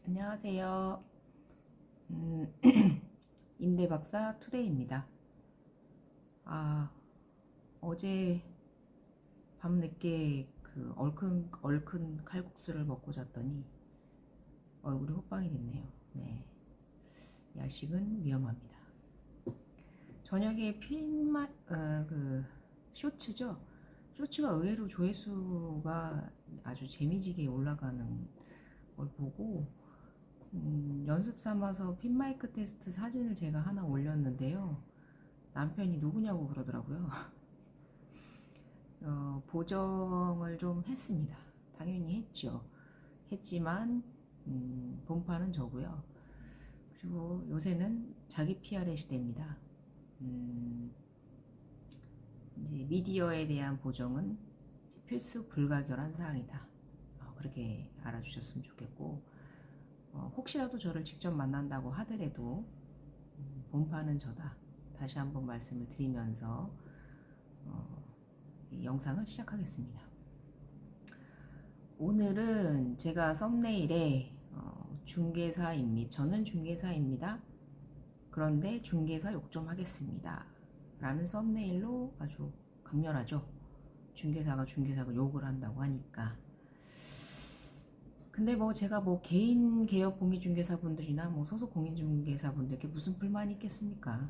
안녕하세요. 임대박사 투데이입니다. 어제 밤늦게 그 얼큰 칼국수를 먹고 잤더니 얼굴이 호빵이 됐네요. 네, 야식은 위험합니다. 저녁에 쇼츠죠. 쇼츠가 의외로 조회수가 아주 재미지게 올라가는 걸 보고 연습 삼아서 핀마이크 테스트 사진을 제가 하나 올렸는데요. 남편이 누구냐고 그러더라고요. 보정을 좀 했습니다. 당연히 했죠. 했지만 본판은 저고요. 그리고 요새는 자기 PR의 시대입니다. 이제 미디어에 대한 보정은 필수 불가결한 사항이다. 그렇게 알아주셨으면 좋겠고, 혹시라도 저를 직접 만난다고 하더라도 본판은 저다. 다시 한번 말씀을 드리면서 이 영상을 시작하겠습니다. 오늘은 제가 썸네일에 저는 중개사입니다. 그런데 중개사 욕 좀 하겠습니다. 라는 썸네일로 아주 강렬하죠. 중개사가 욕을 한다고 하니까. 근데 제가 개인 개업 공인중개사분들이나 소속 공인중개사분들께 무슨 불만이 있겠습니까?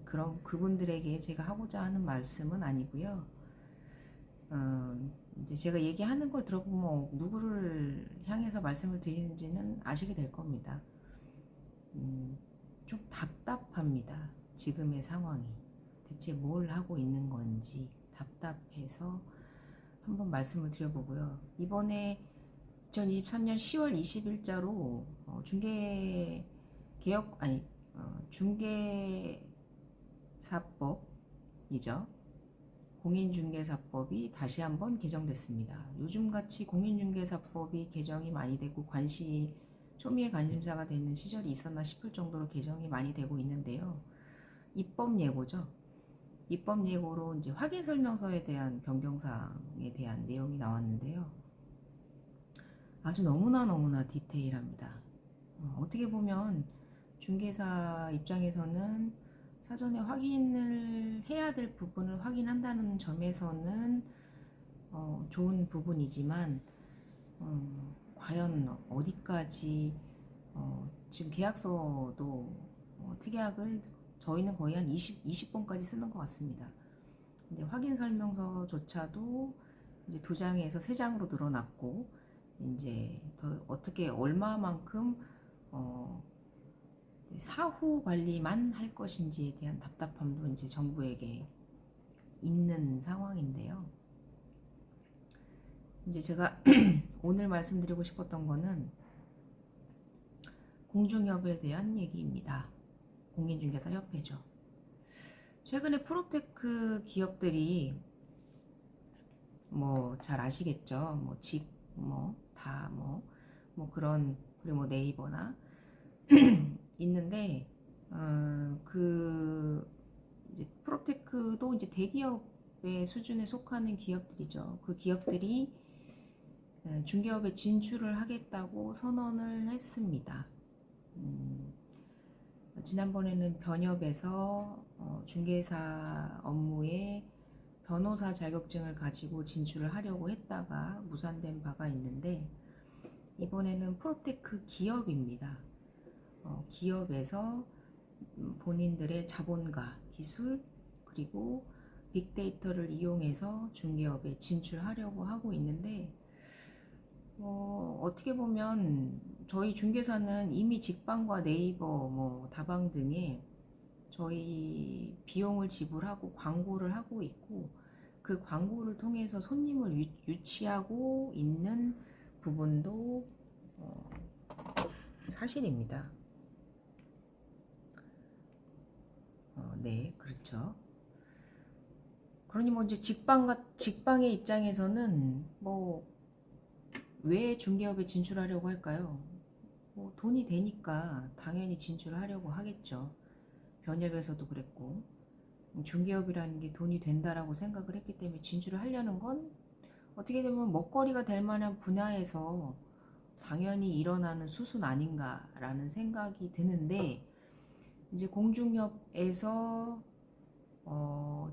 그럼 그분들에게 제가 하고자 하는 말씀은 아니고요. 이제 제가 얘기하는 걸 들어보면 누구를 향해서 말씀을 드리는지는 아시게 될 겁니다. 좀 답답합니다. 지금의 상황이. 대체 뭘 하고 있는 건지 답답해서 한번 말씀을 드려보고요. 이번에 2023년 10월 20일자로 중개사법이죠. 공인중개사법이 다시 한번 개정됐습니다. 요즘같이 공인중개사법이 개정이 많이 되고 초미의 관심사가 되는 시절이 있었나 싶을 정도로 개정이 많이 되고 있는데요. 입법 예고죠. 입법 예고로 이제 확인 설명서에 대한 변경사항에 대한 내용이 나왔는데요. 아주 너무나 디테일합니다. 어떻게 보면 중개사 입장에서는 사전에 확인을 해야 될 부분을 확인한다는 점에서는 좋은 부분이지만 과연 어디까지 지금 계약서도 특약을 저희는 거의 한 20번까지 쓰는 것 같습니다. 근데 확인 설명서조차도 이제 2장에서 3장으로 늘어났고 이제 더 어떻게 얼마만큼 사후 관리만 할 것인지에 대한 답답함도 이제 정부에게 있는 상황인데요. 이제 제가 오늘 말씀드리고 싶었던 거는 공중협에 대한 얘기입니다. 공인중개사 협회죠. 최근에 프로테크 기업들이 잘 아시겠죠. 그런 그리고 네이버나 있는데 이제 프로테크도 이제 대기업의 수준에 속하는 기업들이죠. 그 기업들이 중개업에 진출을 하겠다고 선언을 했습니다. 지난번에는 변협에서 중개사 업무에 변호사 자격증을 가지고 진출을 하려고 했다가 무산된 바가 있는데 이번에는 프로테크 기업입니다. 기업에서 본인들의 자본과 기술 그리고 빅데이터를 이용해서 중개업에 진출하려고 하고 있는데 어떻게 보면 저희 중개사는 이미 직방과 네이버 다방 등에 저희 비용을 지불하고 광고를 하고 있고 그 광고를 통해서 손님을 유치하고 있는 부분도 사실입니다. 네, 그렇죠. 그러니 이제 직방의 입장에서는 왜 중개업에 진출하려고 할까요? 돈이 되니까 당연히 진출하려고 하겠죠. 변협에서도 그랬고 중개업이라는 게 돈이 된다라고 생각을 했기 때문에 진출을 하려는 건 어떻게 되면 먹거리가 될 만한 분야에서 당연히 일어나는 수순 아닌가라는 생각이 드는데, 이제 공중협에서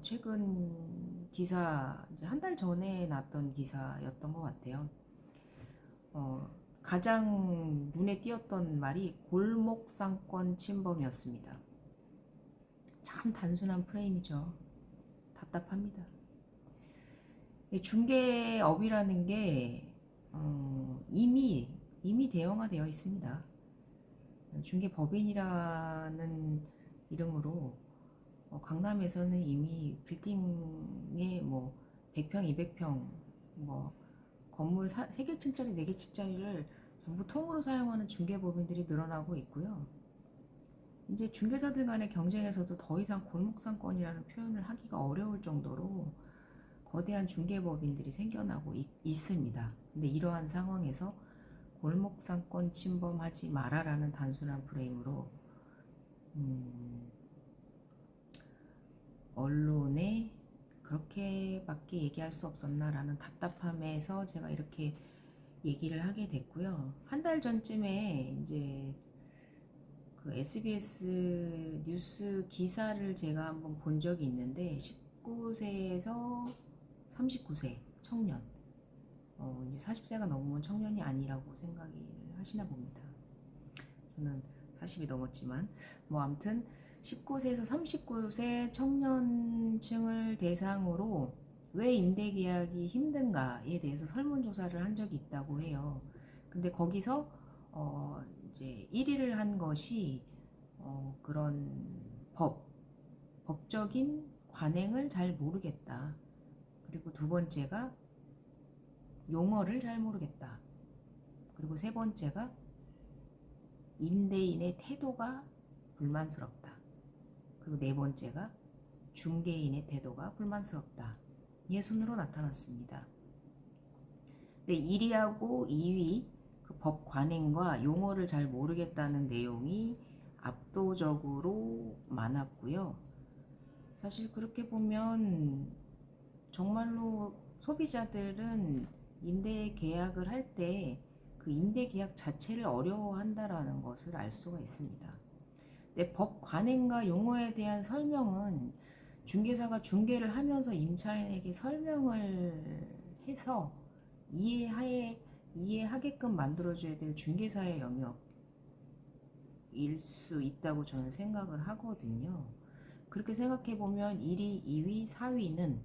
최근 기사, 이제 한 달 전에 났던 기사였던 것 같아요. 가장 눈에 띄었던 말이 골목상권 침범이었습니다. 참 단순한 프레임이죠. 답답합니다. 중개업이라는 게 이미 대형화되어 있습니다. 중개법인이라는 이름으로 강남에서는 이미 빌딩에 뭐 100평, 200평, 뭐 건물 3개층짜리, 4개층짜리를 전부 통으로 사용하는 중개법인들이 늘어나고 있고요. 이제 중개사들 간의 경쟁에서도 더 이상 골목상권이라는 표현을 하기가 어려울 정도로 거대한 중개법인들이 생겨나고 있습니다. 근데 이러한 상황에서 골목상권 침범하지 마라라는 단순한 프레임으로 언론에 그렇게밖에 얘기할 수 없었나라는 답답함에서 제가 이렇게 얘기를 하게 됐고요. 한 달 전쯤에 이제 그 SBS 뉴스 기사를 제가 한번 본 적이 있는데 19세에서 39세 청년, 이제 40세가 넘으면 청년이 아니라고 생각을 하시나 봅니다. 저는 40이 넘었지만 뭐 아무튼 19세에서 39세 청년층을 대상으로 왜 임대계약이 힘든가에 대해서 설문조사를 한 적이 있다고 해요. 근데 거기서 이제 1위를 한 것이 그런 법적인 관행을 잘 모르겠다. 그리고 두 번째가 용어를 잘 모르겠다. 그리고 세 번째가 임대인의 태도가 불만스럽다. 그리고 네 번째가 중개인의 태도가 불만스럽다. 예순으로 나타났습니다. 근데 1위하고 2위 그 법 관행과 용어를 잘 모르겠다는 내용이 압도적으로 많았고요. 사실 그렇게 보면 정말로 소비자들은 임대 계약을 할 때 그 임대 계약 자체를 어려워한다라는 것을 알 수가 있습니다. 근데 법 관행과 용어에 대한 설명은 중개사가 중개를 하면서 임차인에게 설명을 해서 이해하게끔 만들어줘야 될 중개사의 영역일 수 있다고 저는 생각을 하거든요. 그렇게 생각해 보면 1위, 2위, 4위는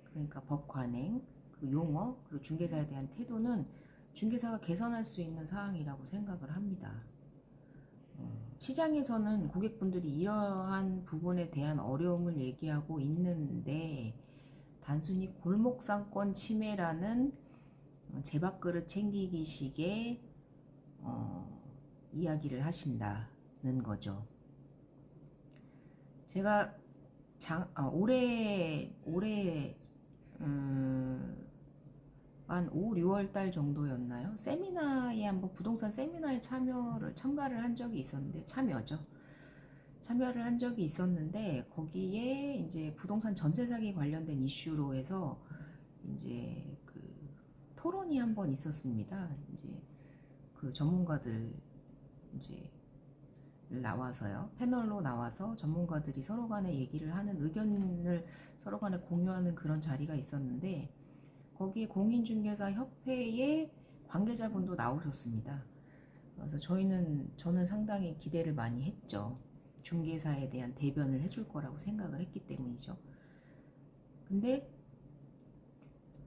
그러니까 법 관행, 그리고 용어, 그리고 중개사에 대한 태도는 중개사가 개선할 수 있는 사항이라고 생각을 합니다. 시장에서는 고객분들이 이러한 부분에 대한 어려움을 얘기하고 있는데 단순히 골목상권 침해라는 제밥그릇 챙기기식의 이야기를 하신다는 거죠. 제가 올해 한 5, 6월 달 정도였나요? 세미나에 한번 부동산 세미나에 참가를 한 적이 있었는데 참여를 한 적이 있었는데 거기에 이제 부동산 전세 사기 관련된 이슈로 해서 이제 그 토론이 한번 있었습니다. 이제 그 전문가들 이제 나와서요. 패널로 나와서 전문가들이 서로 간에 얘기를 하는 의견을 서로 간에 공유하는 그런 자리가 있었는데 거기에 공인중개사 협회의 관계자분도 나오셨습니다. 그래서 저는 상당히 기대를 많이 했죠. 중개사에 대한 대변을 해줄 거라고 생각을 했기 때문이죠. 근데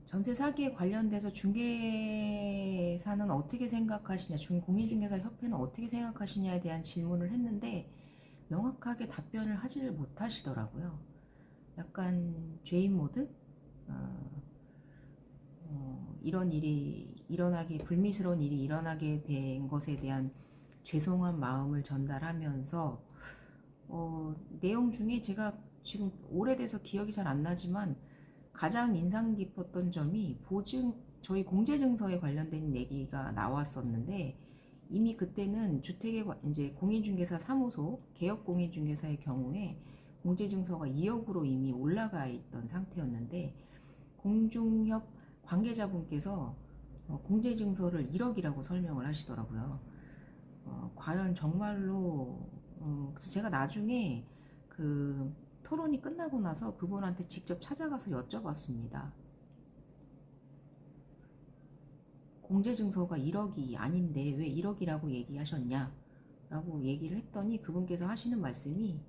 전세 사기에 관련돼서 중개사는 어떻게 생각하시냐, 공인중개사 협회는 어떻게 생각하시냐에 대한 질문을 했는데 명확하게 답변을 하지를 못하시더라고요. 약간 죄인 모드? 이런 일이 불미스러운 일이 일어나게 된 것에 대한 죄송한 마음을 전달하면서 내용 중에 제가 지금 오래돼서 기억이 잘 안 나지만 가장 인상 깊었던 점이 저희 공제증서에 관련된 얘기가 나왔었는데 이미 그때는 주택에 이제 공인중개사 사무소 개업 공인중개사의 경우에 공제증서가 2억으로 이미 올라가 있던 상태였는데 공중협 관계자분께서 공제증서를 1억이라고 설명을 하시더라고요. 과연 정말로 그래서 제가 나중에 그 토론이 끝나고 나서 그분한테 직접 찾아가서 여쭤봤습니다. 공제증서가 1억이 아닌데 왜 1억이라고 얘기하셨냐 라고 얘기를 했더니 그분께서 하시는 말씀이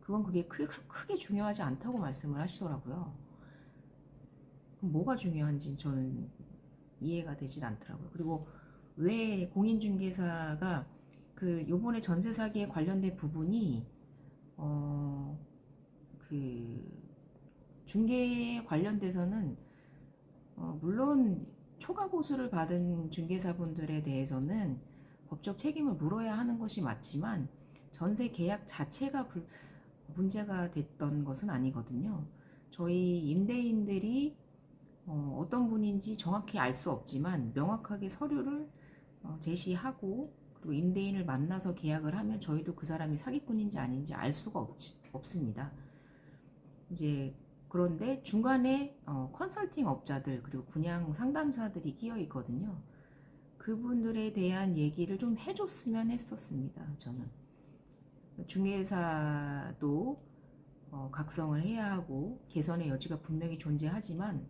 그게 크게 중요하지 않다고 말씀을 하시더라고요. 그럼 뭐가 중요한지 저는 이해가 되질 않더라고요. 그리고 왜 공인중개사가 그 요번에 전세 사기에 관련된 부분이 그 중개에 관련돼서는 물론 초과 보수를 받은 중개사분들에 대해서는 법적 책임을 물어야 하는 것이 맞지만 전세 계약 자체가 문제가 됐던 것은 아니거든요. 저희 임대인들이 어떤 분인지 정확히 알 수 없지만 명확하게 서류를 제시하고 그리고 임대인을 만나서 계약을 하면 저희도 그 사람이 사기꾼인지 아닌지 알 수가 없습니다. 이제 그런데 중간에 컨설팅 업자들 그리고 분양 상담사들이 끼어 있거든요. 그분들에 대한 얘기를 좀 해줬으면 했었습니다. 저는 중개사도 각성을 해야 하고 개선의 여지가 분명히 존재하지만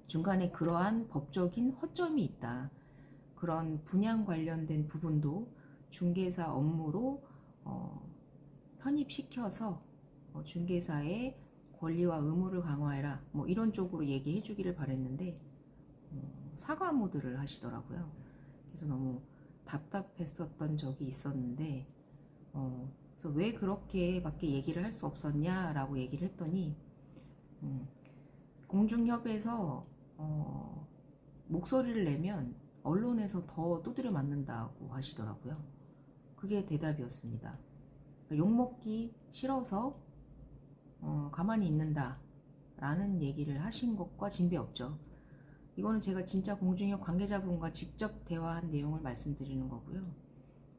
중간에 그러한 법적인 허점이 있다. 그런 분양 관련된 부분도 중개사 업무로 편입시켜서 중개사의 권리와 의무를 강화해라. 뭐 이런 쪽으로 얘기해 주기를 바랬는데 사과 모드를 하시더라고요. 그래서 너무 답답했었던 적이 있었는데 그래서 왜 그렇게밖에 얘기를 할 수 없었냐라고 얘기를 했더니 공중협에서 목소리를 내면 언론에서 더 두드려 맞는다고 하시더라고요. 그게 대답이었습니다. 욕먹기 싫어서 가만히 있는다 라는 얘기를 하신 것과 진배없죠. 이거는 제가 진짜 공중협 관계자분과 직접 대화한 내용을 말씀드리는 거고요.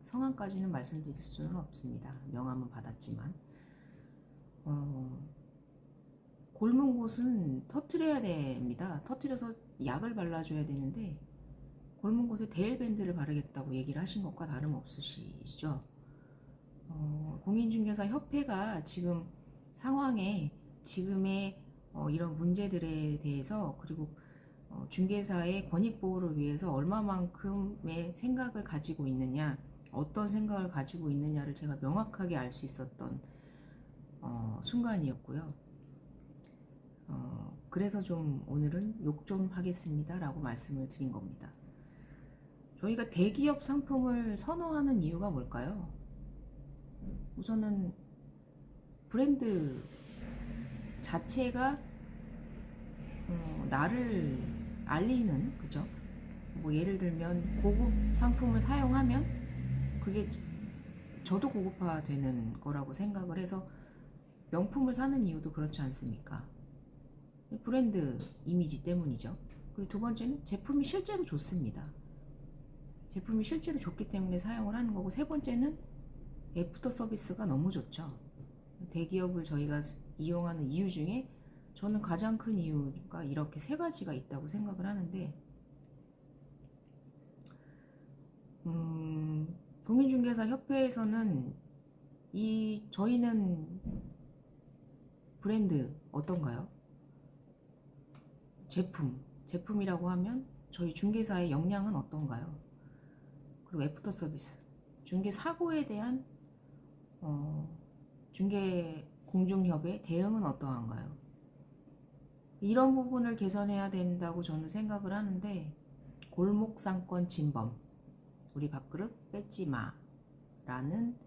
성함까지는 말씀드릴 수는 없습니다. 명함은 받았지만 곪은 곳은 터트려야 됩니다. 터트려서 약을 발라줘야 되는데 곪은 곳에 데일밴드를 바르겠다고 얘기를 하신 것과 다름없으시죠. 공인중개사 협회가 지금 상황에 지금의 이런 문제들에 대해서 그리고 중개사의 권익보호를 위해서 얼마만큼의 생각을 가지고 있느냐 어떤 생각을 가지고 있느냐를 제가 명확하게 알 수 있었던 순간이었고요. 그래서 좀 오늘은 욕 좀 하겠습니다 라고 말씀을 드린 겁니다. 저희가 대기업 상품을 선호하는 이유가 뭘까요? 우선은 브랜드 자체가 나를 알리는, 그죠? 뭐 예를 들면 고급 상품을 사용하면 그게 저도 고급화되는 거라고 생각을 해서 명품을 사는 이유도 그렇지 않습니까? 브랜드 이미지 때문이죠. 그리고 두 번째는 제품이 실제로 좋습니다. 제품이 실제로 좋기 때문에 사용을 하는 거고, 세 번째는 애프터 서비스가 너무 좋죠. 대기업을 저희가 이용하는 이유 중에 저는 가장 큰 이유가 이렇게 세 가지가 있다고 생각을 하는데, 공인중개사 협회에서는 저희는 브랜드 어떤가요? 제품이라고 하면 저희 중개사의 역량은 어떤가요? 그리고 애프터 서비스, 중개 사고에 대한 중개 공중협의 대응은 어떠한가요? 이런 부분을 개선해야 된다고 저는 생각을 하는데, 골목상권 진범, 우리 밥그릇 뺏지 마 라는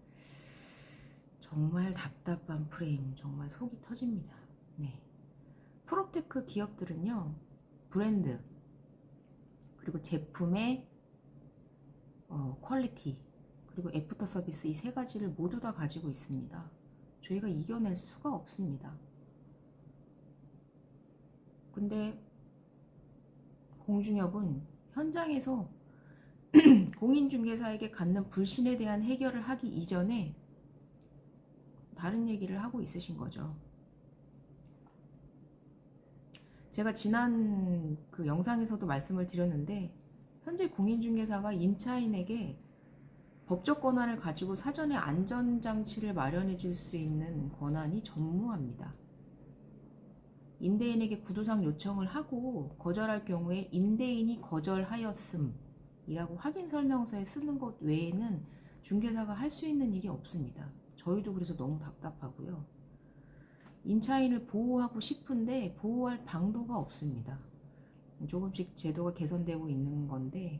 정말 답답한 프레임, 정말 속이 터집니다. 네. 프롭테크 기업들은요, 브랜드 그리고 제품의 퀄리티 그리고 애프터 서비스, 이 세 가지를 모두 다 가지고 있습니다. 저희가 이겨낼 수가 없습니다. 근데 공중협은 현장에서 공인중개사에게 갖는 불신에 대한 해결을 하기 이전에 다른 얘기를 하고 있으신 거죠. 제가 지난 그 영상에서도 말씀을 드렸는데 현재 공인중개사가 임차인에게 법적 권한을 가지고 사전에 안전장치를 마련해 줄 수 있는 권한이 전무합니다. 임대인에게 구두상 요청을 하고 거절할 경우에 임대인이 거절하였음이라고 확인 설명서에 쓰는 것 외에는 중개사가 할 수 있는 일이 없습니다. 저희도 그래서 너무 답답하고요. 임차인을 보호하고 싶은데 보호할 방도가 없습니다. 조금씩 제도가 개선되고 있는 건데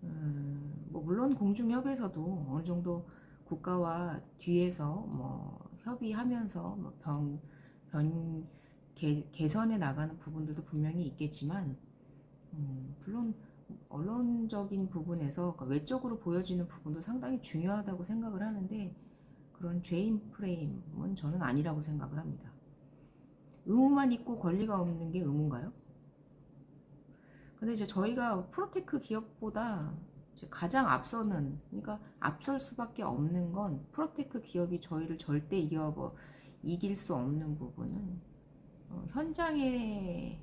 뭐 물론 공중협에서도 어느 정도 국가와 뒤에서 뭐 협의하면서 뭐 개선해 나가는 부분들도 분명히 있겠지만 물론 언론적인 부분에서 그러니까 외적으로 보여지는 부분도 상당히 중요하다고 생각을 하는데 그런 죄인 프레임은 저는 아니라고 생각을 합니다. 의무만 있고 권리가 없는 게 의무인가요? 근데 이제 저희가 프로테크 기업보다 이제 가장 앞서는, 그러니까 앞설 수밖에 없는 건 프로테크 기업이 저희를 절대 이길 수 없는 부분은 현장에서의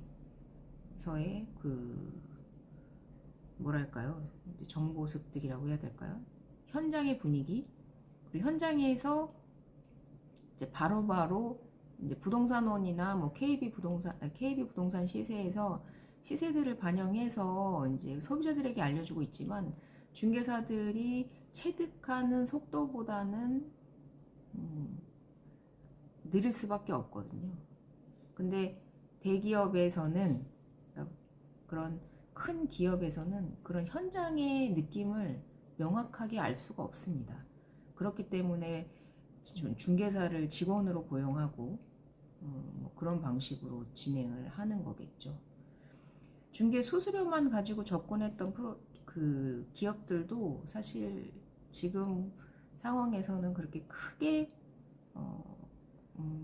그 뭐랄까요, 정보 습득이라고 해야 될까요? 현장의 분위기, 그리고 현장에서 이제 바로바로 이제 부동산원이나 뭐 KB 부동산 시세에서 시세들을 반영해서 이제 소비자들에게 알려주고 있지만 중개사들이 체득하는 속도보다는 느릴 수밖에 없거든요. 근데 대기업에서는 그런 큰 기업에서는 그런 현장의 느낌을 명확하게 알 수가 없습니다. 그렇기 때문에 중개사를 직원으로 고용하고 뭐 그런 방식으로 진행을 하는 거겠죠. 중개 수수료만 가지고 접근했던 그 기업들도 사실 지금 상황에서는 그렇게 크게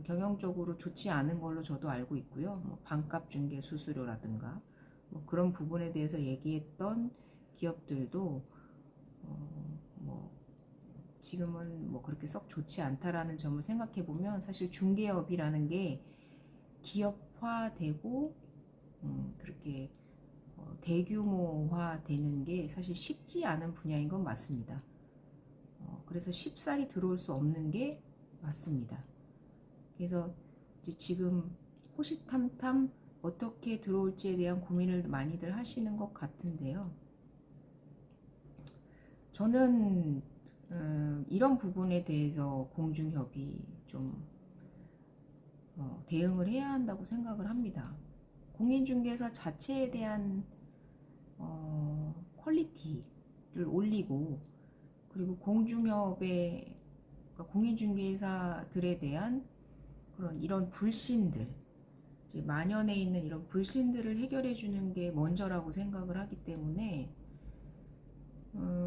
경영적으로 좋지 않은 걸로 저도 알고 있고요. 뭐 반값 중개 수수료라든가 뭐 그런 부분에 대해서 얘기했던 기업들도 뭐 지금은 뭐 그렇게 썩 좋지 않다라는 점을 생각해 보면 사실 중개업이라는 게 기업화되고 그렇게 대규모화 되는 게 사실 쉽지 않은 분야인 건 맞습니다. 그래서 쉽사리 들어올 수 없는 게 맞습니다. 그래서 이제 지금 호시탐탐 어떻게 들어올지에 대한 고민을 많이들 하시는 것 같은데요. 저는 이런 부분에 대해서 공중협이 좀 대응을 해야 한다고 생각을 합니다. 공인중개사 자체에 대한 퀄리티를 올리고 그리고 공중협의 그러니까 공인중개사들에 대한 그런 이런 불신들 이제 만연해 있는 이런 불신들을 해결해 주는 게 먼저라고 생각을 하기 때문에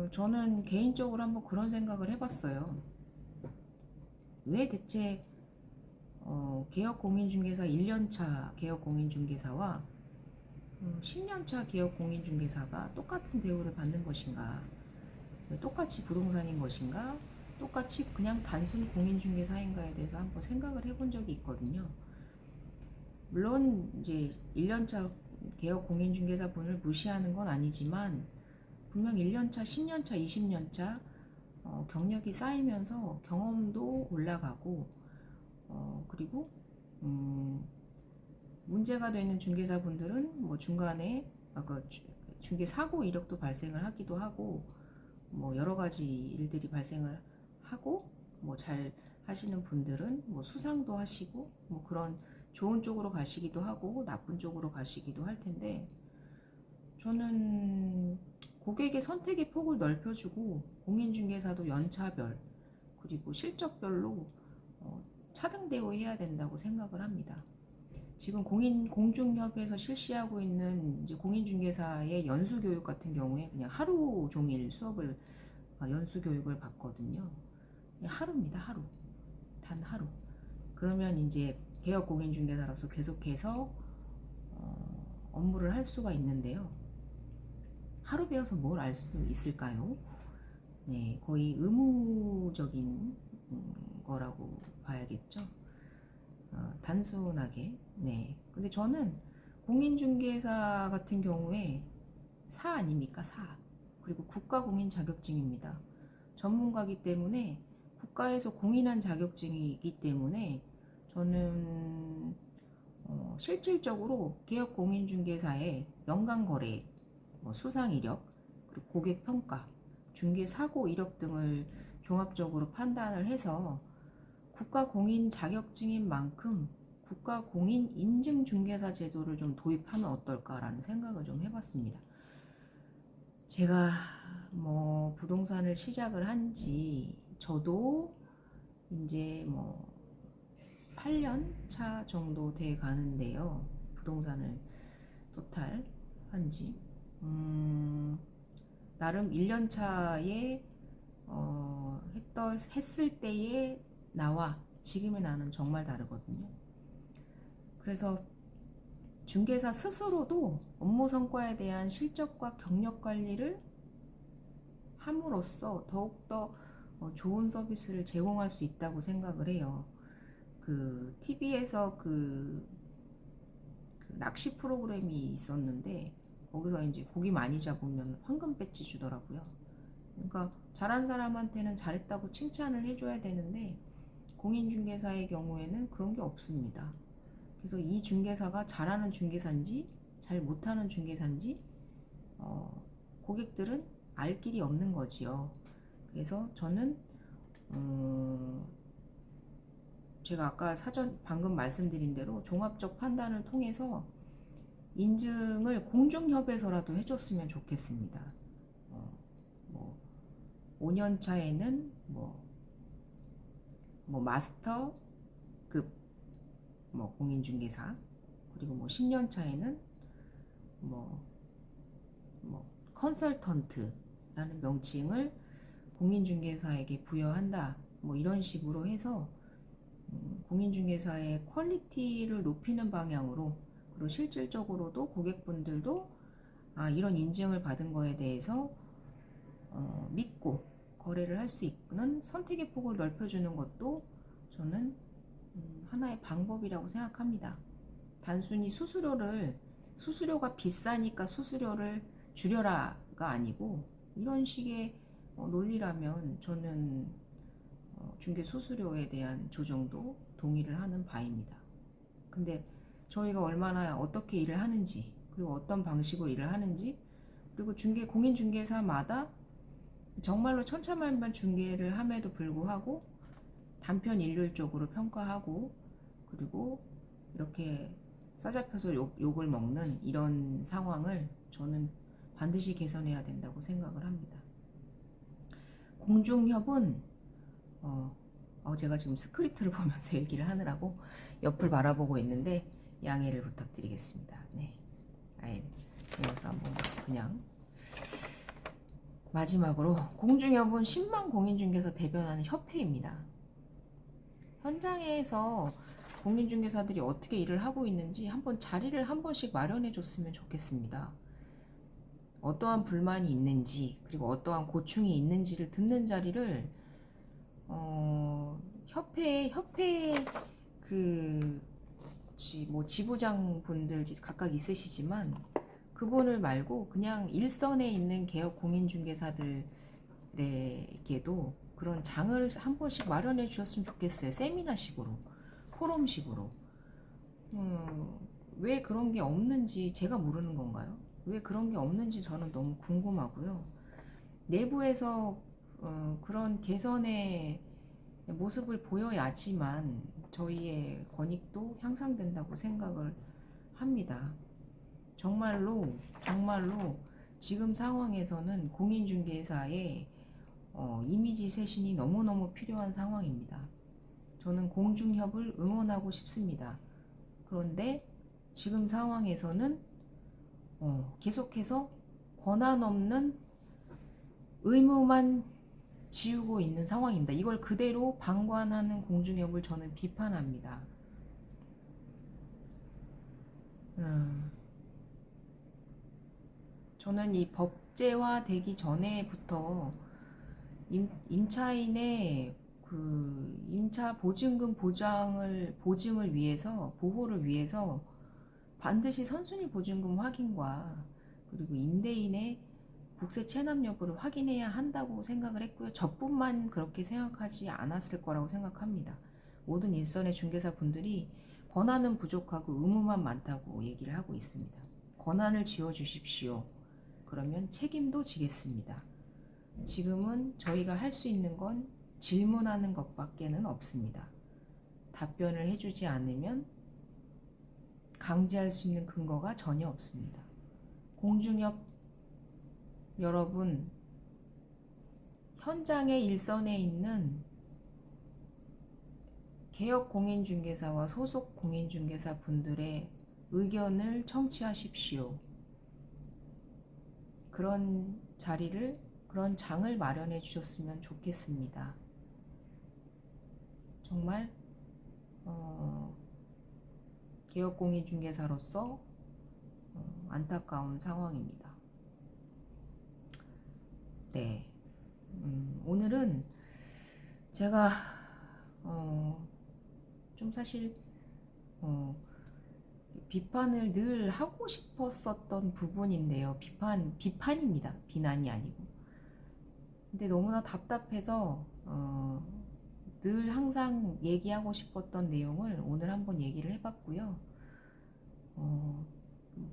저는 개인적으로 한번 그런 생각을 해봤어요. 왜 대체 개혁공인중개사 1년차 개혁공인중개사와 10년차 개혁공인중개사가 똑같은 대우를 받는 것인가, 똑같이 부동산인 것인가, 똑같이 그냥 단순 공인중개사인가에 대해서 한번 생각을 해본 적이 있거든요. 물론 이제 1년차 개혁공인중개사 분을 무시하는 건 아니지만 분명 1년차, 10년차, 20년차 경력이 쌓이면서 경험도 올라가고 그리고 문제가 되는 중개사분들은 뭐 중간에 중개 사고 이력도 발생을 하기도 하고 뭐 여러 가지 일들이 발생을 하고 뭐 잘 하시는 분들은 뭐 수상도 하시고 뭐 그런 좋은 쪽으로 가시기도 하고 나쁜 쪽으로 가시기도 할 텐데 저는 고객의 선택의 폭을 넓혀주고 공인중개사도 연차별 그리고 실적별로 차등 대우해야 된다고 생각을 합니다. 지금 공중협에서 실시하고 있는 이제 공인중개사의 연수교육 같은 경우에 그냥 하루 종일 수업을 연수교육을 받거든요. 하루입니다. 하루. 단 하루. 그러면 이제 개혁공인중개사로서 계속해서 업무를 할 수가 있는데요. 하루 배워서 뭘 알 수 있을까요? 네, 거의 의무적인 거라고 봐야겠죠. 단순하게. 네. 근데 저는 공인중개사 같은 경우에 사 아닙니까? 사. 그리고 국가공인 자격증입니다. 전문가기 때문에 국가에서 공인한 자격증이기 때문에 저는 실질적으로 개업공인중개사의 연간거래, 수상 이력, 그리고 고객 평가, 중개 사고 이력 등을 종합적으로 판단을 해서 국가공인 자격증인 만큼 국가공인 인증중개사 제도를 좀 도입하면 어떨까라는 생각을 좀 해봤습니다. 제가 부동산을 시작을 한지 저도 이제 8년 차 정도 돼 가는데요. 부동산을 토탈 한지 나름 1년 차에 했을 때의 나와 지금의 나는 정말 다르거든요. 그래서 중개사 스스로도 업무 성과에 대한 실적과 경력 관리를 함으로써 더욱더 좋은 서비스를 제공할 수 있다고 생각을 해요. 그 TV에서 그 낚시 프로그램이 있었는데 거기서 이제 고기 많이 잡으면 황금 배지 주더라고요. 그러니까 잘한 사람한테는 잘했다고 칭찬을 해줘야 되는데 공인중개사의 경우에는 그런 게 없습니다. 그래서 이 중개사가 잘하는 중개사인지 잘 못하는 중개사인지 고객들은 알 길이 없는 거지요. 그래서 저는 제가 아까 방금 말씀드린 대로 종합적 판단을 통해서 인증을 공중협에서라도 해줬으면 좋겠습니다. 5년 차에는 마스터급 공인중개사, 그리고 10년 차에는 컨설턴트라는 명칭을 공인중개사에게 부여한다. 이런 식으로 해서 공인중개사의 퀄리티를 높이는 방향으로, 그리고 실질적으로도 고객분들도 이런 인증을 받은 거에 대해서 믿고 거래를 할 수 있는 선택의 폭을 넓혀주는 것도 저는 하나의 방법이라고 생각합니다. 단순히 수수료가 비싸니까 수수료를 줄여라가 아니고 이런 식의 논리라면 저는 중개 수수료에 대한 조정도 동의를 하는 바입니다. 근데 저희가 얼마나 어떻게 일을 하는지, 그리고 어떤 방식으로 일을 하는지, 그리고 공인중개사마다 정말로 천차만별 중개를 함에도 불구하고 단편 일률적으로 평가하고, 그리고 이렇게 싸잡혀서 욕을 먹는 이런 상황을 저는 반드시 개선해야 된다고 생각을 합니다. 공중협은 제가 지금 스크립트를 보면서 얘기를 하느라고 옆을 바라보고 있는데 양해를 부탁드리겠습니다. 네. 이어서 한번 그냥 마지막으로, 공중협은 10만 공인중개사 대변하는 협회입니다. 현장에서 공인중개사들이 어떻게 일을 하고 있는지 한번 자리를 한 번씩 마련해 줬으면 좋겠습니다. 어떠한 불만이 있는지, 그리고 어떠한 고충이 있는지를 듣는 자리를 협회 지부장 분들이 각각 있으시지만 그분을 말고 그냥 일선에 있는 개업 공인중개사들에게도 그런 장을 한 번씩 마련해 주셨으면 좋겠어요. 세미나식으로, 포럼식으로. 왜 그런 게 없는지 제가 모르는 건가요? 왜 그런 게 없는지 저는 너무 궁금하고요. 내부에서 그런 개선의 모습을 보여야지만 저희의 권익도 향상된다고 생각을 합니다. 정말로 지금 상황에서는 공인중개사의 이미지 쇄신이 너무너무 필요한 상황입니다. 저는 공중협을 응원하고 싶습니다. 그런데 지금 상황에서는 계속해서 권한 없는 의무만 지우고 있는 상황입니다. 이걸 그대로 방관하는 공중협을 저는 비판합니다. 저는 이 법제화 되기 전에부터 임차인의 그 임차 보증금 보증을 위해서 보호를 위해서 반드시 선순위 보증금 확인과 그리고 임대인의 국세 체납 여부를 확인해야 한다고 생각을 했고요. 저뿐만 그렇게 생각하지 않았을 거라고 생각합니다. 모든 일선의 중개사 분들이 권한은 부족하고 의무만 많다고 얘기를 하고 있습니다. 권한을 지워주십시오. 그러면 책임도 지겠습니다. 지금은 저희가 할 수 있는 건 질문하는 것밖에는 없습니다. 답변을 해주지 않으면 강제할 수 있는 근거가 전혀 없습니다. 공중업 여러분, 현장의 일선에 있는 개혁 공인중개사와 소속 공인중개사 분들의 의견을 청취하십시오. 그런 자리를, 그런 장을 마련해 주셨으면 좋겠습니다. 정말 개혁 공인중개사로서 안타까운 상황입니다. 네, 오늘은 제가 좀 사실 비판을 늘 하고 싶었었던 부분인데요. 비판입니다. 비난이 아니고. 근데 너무나 답답해서 늘 항상 얘기하고 싶었던 내용을 오늘 한번 얘기를 해봤고요.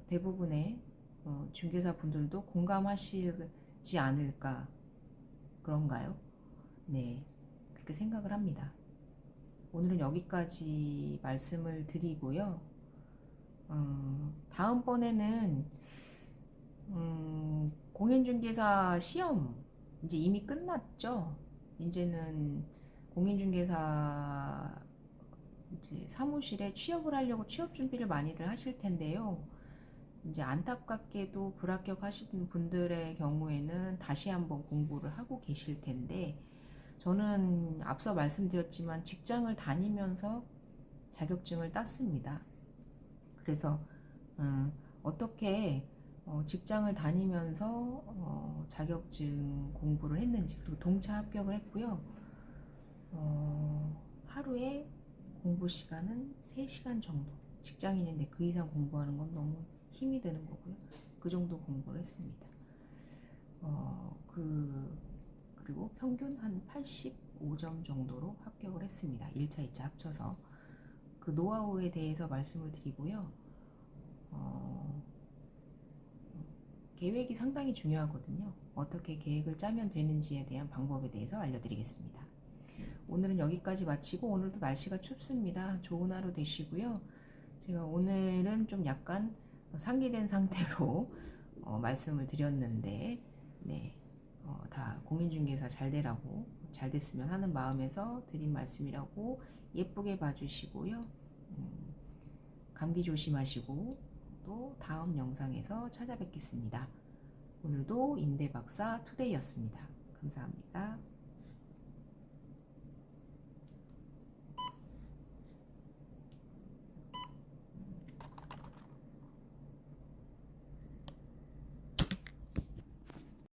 대부분의 중개사 분들도 공감하시지 않을까, 그런가요? 네, 그렇게 생각을 합니다. 오늘은 여기까지 말씀을 드리고요. 다음번에는 공인중개사 시험 이제 이미 끝났죠. 이제는 공인중개사 이제 사무실에 취업을 하려고 취업 준비를 많이들 하실 텐데요. 이제 안타깝게도 불합격하신 분들의 경우에는 다시 한번 공부를 하고 계실 텐데, 저는 앞서 말씀드렸지만 직장을 다니면서 자격증을 땄습니다. 그래서 어떻게 직장을 다니면서 자격증 공부를 했는지, 그리고 동차 합격을 했고요. 하루에 공부 시간은 3시간 정도. 직장인인데 그 이상 공부하는 건 너무 힘이 드는 거고요. 그 정도 공부를 했습니다. 그리고 평균 한 85점 정도로 합격을 했습니다. 1차, 2차 합쳐서. 그 노하우에 대해서 말씀을 드리고요. 계획이 상당히 중요하거든요. 어떻게 계획을 짜면 되는지에 대한 방법에 대해서 알려드리겠습니다. 오늘은 여기까지 마치고, 오늘도 날씨가 춥습니다. 좋은 하루 되시고요. 제가 오늘은 좀 약간 상기된 상태로 말씀을 드렸는데, 네, 다 공인중개사 잘 되라고, 잘 됐으면 하는 마음에서 드린 말씀이라고 예쁘게 봐주시고요. 감기 조심하시고 또 다음 영상에서 찾아뵙겠습니다. 오늘도 임대박사 투데이였습니다. 감사합니다.